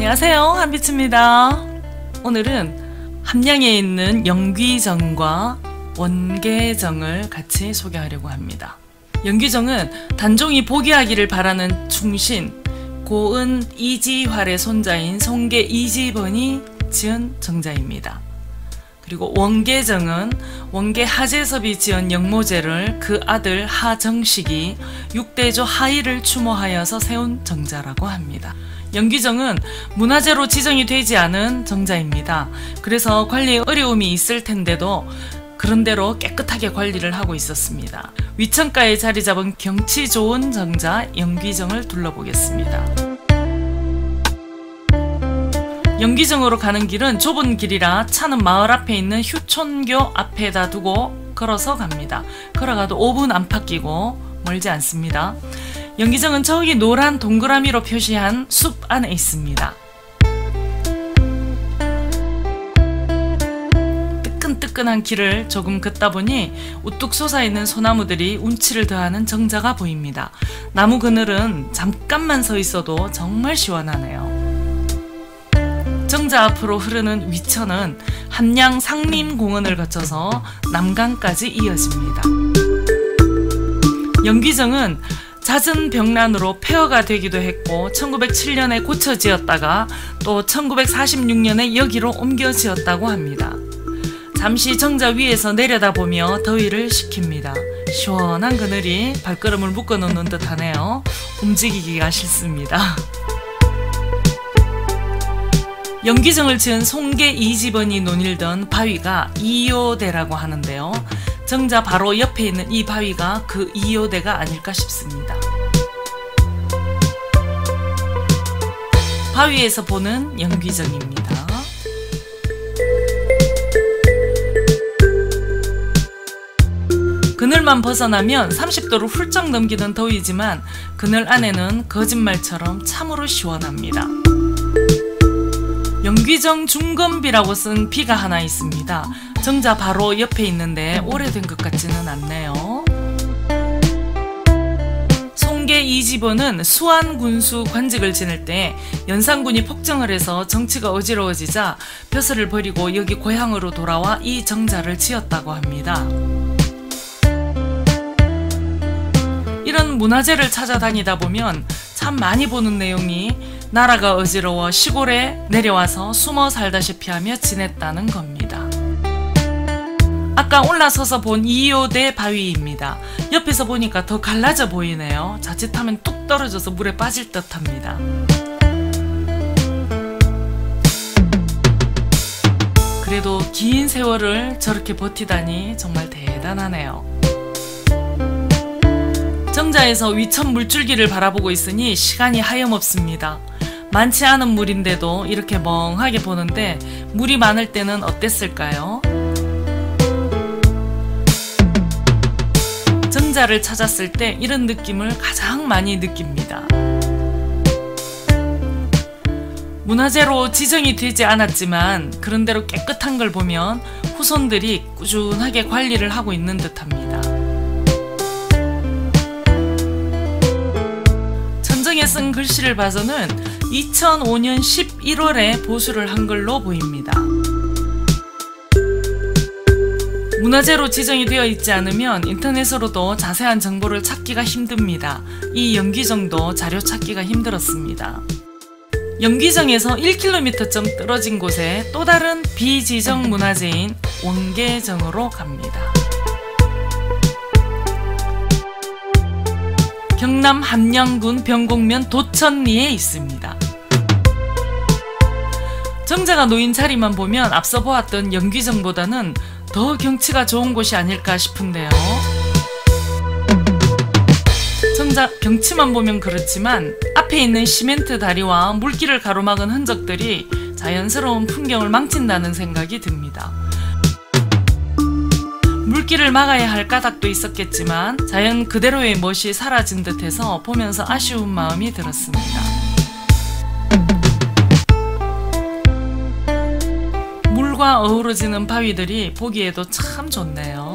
안녕하세요, 한빛입니다. 오늘은 함양에 있는 영귀정과 원계정을 같이 소개하려고 합니다. 영귀정은 단종이 복위하기를 바라는 충신 고은 이지활의 손자인 송계 이지번이 지은 정자입니다. 그리고 원계정은 원계 하재섭이 지은 영모제를 그 아들 하정식이 6대조 하의를 추모하여서 세운 정자라고 합니다. 영귀정은 문화재로 지정이 되지 않은 정자입니다. 그래서 관리에 어려움이 있을 텐데도 그런대로 깨끗하게 관리를 하고 있었습니다. 위천가에 자리 잡은 경치 좋은 정자 영귀정을 둘러보겠습니다. 영귀정으로 가는 길은 좁은 길이라 차는 마을 앞에 있는 휴촌교 앞에다 두고 걸어서 갑니다. 걸어가도 5분 안팎이고 멀지 않습니다. 영귀정은 저기 노란 동그라미로 표시한 숲 안에 있습니다. 뜨끈뜨끈한 길을 조금 걷다 보니 우뚝 솟아있는 소나무들이 운치를 더하는 정자가 보입니다. 나무 그늘은 잠깐만 서 있어도 정말 시원하네요. 정자 앞으로 흐르는 위천은 함양 상림공원을 거쳐서 남강까지 이어집니다. 영귀정은 잦은 병난으로 폐허가 되기도 했고 1907년에 고쳐 지었다가 또 1946년에 여기로 옮겨 지었다고 합니다. 잠시 정자 위에서 내려다보며 더위를 식힙니다. 시원한 그늘이 발걸음을 묶어놓는 듯 하네요. 움직이기가 싫습니다. 영귀정을 지은 송계 이지번이 논일던 바위가 이효대라고 하는데요. 정자 바로 옆에 있는 이 바위가 그 이효대가 아닐까 싶습니다. 바위에서 보는 영귀정입니다. 그늘만 벗어나면 30도를 훌쩍 넘기는 더위지만 그늘 안에는 거짓말처럼 참으로 시원합니다. 영귀정 중건비라고 쓴 비가 하나 있습니다. 정자 바로 옆에 있는데 오래된 것 같지는 않네요. 송계 이지번은 수안군수 관직을 지낼 때 연산군이 폭정을 해서 정치가 어지러워지자 벼슬을 버리고 여기 고향으로 돌아와 이 정자를 지었다고 합니다. 이런 문화재를 찾아다니다 보면 참 많이 보는 내용이 나라가 어지러워 시골에 내려와서 숨어 살다시피 하며 지냈다는 겁니다. 아까 올라서서 본 이효대 바위입니다. 옆에서 보니까 더 갈라져 보이네요. 자칫하면 뚝 떨어져서 물에 빠질 듯합니다. 그래도 긴 세월을 저렇게 버티다니 정말 대단하네요. 정자에서 위천 물줄기를 바라보고 있으니 시간이 하염없습니다. 많지 않은 물인데도 이렇게 멍하게 보는데 물이 많을 때는 어땠을까요? 정자를 찾았을 때 이런 느낌을 가장 많이 느낍니다. 문화재로 지정이 되지 않았지만 그런대로 깨끗한 걸 보면 후손들이 꾸준하게 관리를 하고 있는 듯합니다. 천정에 쓴 글씨를 봐서는 2005년 11월에 보수를 한 걸로 보입니다. 문화재로 지정이 되어 있지 않으면 인터넷으로도 자세한 정보를 찾기가 힘듭니다. 이 영귀정도 자료 찾기가 힘들었습니다. 영귀정에서 1km쯤 떨어진 곳에 또 다른 비지정 문화재인 원계정으로 갑니다. 경남 함양군 병곡면 도천리에 있습니다. 정자가 놓인 자리만 보면 앞서 보았던 영귀정보다는 더 경치가 좋은 곳이 아닐까 싶은데요. 정자 경치만 보면 그렇지만 앞에 있는 시멘트 다리와 물길을 가로막은 흔적들이 자연스러운 풍경을 망친다는 생각이 듭니다. 물길을 막아야 할 까닭도 있었겠지만 자연 그대로의 멋이 사라진 듯해서 보면서 아쉬운 마음이 들었습니다. 물과 어우러지는 바위들이 보기에도 참 좋네요.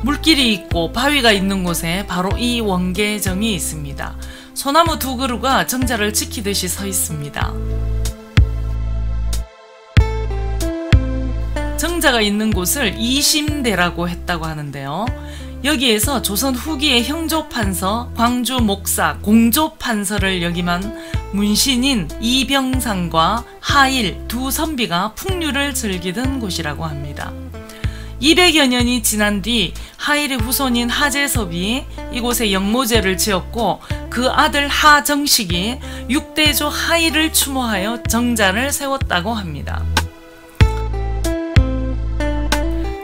물길이 있고 바위가 있는 곳에 바로 이 원계정이 있습니다. 소나무 두 그루가 정자를 지키듯이 서 있습니다. 정자가 있는 곳을 이심대라고 했다고 하는데요. 여기에서 조선 후기의 형조판서, 광주 목사, 공조판서를 역임한 문신인 이병상과 하일 두 선비가 풍류를 즐기던 곳이라고 합니다. 200여 년이 지난 뒤 하일의 후손인 하재섭이 이곳에 영모제를 지었고 그 아들 하정식이 6대조 하일을 추모하여 정자를 세웠다고 합니다.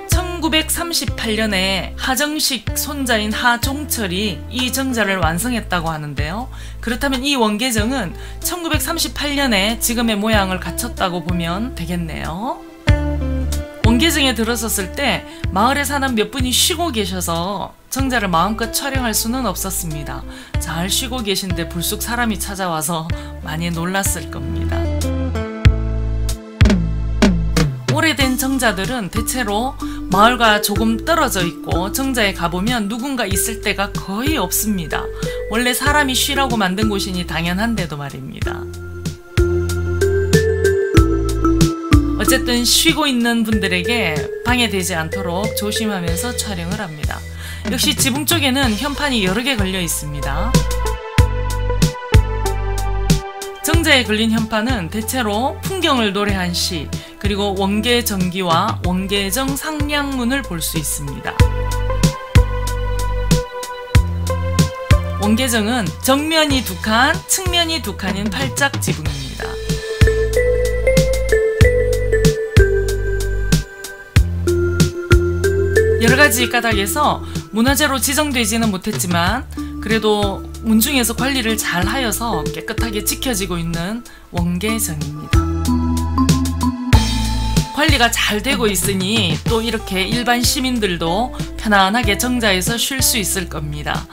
1938년에 하정식 손자인 하종철이 이 정자를 완성했다고 하는데요. 그렇다면 이 원계정은 1938년에 지금의 모양을 갖췄다고 보면 되겠네요. 원계정에 들어섰을 때 마을에 사는 몇 분이 쉬고 계셔서 정자를 마음껏 촬영할 수는 없었습니다. 잘 쉬고 계신데 불쑥 사람이 찾아와서 많이 놀랐을 겁니다. 오래된 정자들은 대체로 마을과 조금 떨어져 있고 정자에 가보면 누군가 있을 때가 거의 없습니다. 원래 사람이 쉬라고 만든 곳이니 당연한데도 말입니다. 어쨌든 쉬고 있는 분들에게 방해되지 않도록 조심하면서 촬영을 합니다. 역시 지붕 쪽에는 현판이 여러 개 걸려 있습니다. 정자에 걸린 현판은 대체로 풍경을 노래한 시, 그리고 원계정기와 원계정 상량문을 볼 수 있습니다. 원계정은 정면이 2칸, 측면이 2칸인 팔짝 지붕입니다. 여러가지 까닭에서 문화재로 지정되지는 못했지만 그래도 문중에서 관리를 잘 하여서 깨끗하게 지켜지고 있는 원계정입니다. 관리가 잘 되고 있으니 또 이렇게 일반 시민들도 편안하게 정자에서 쉴 수 있을 겁니다.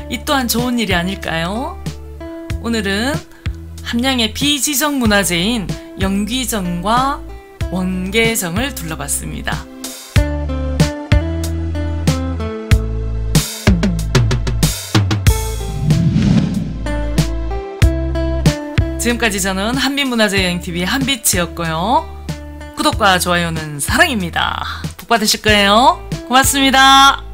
이 또한 좋은 일이 아닐까요? 오늘은 함양의 비지정 문화재인 영귀정과 원계정을 둘러봤습니다. 지금까지 저는 한빛문화재여행TV 한빛이었고요. 구독과 좋아요는 사랑입니다. 복 받으실 거예요. 고맙습니다.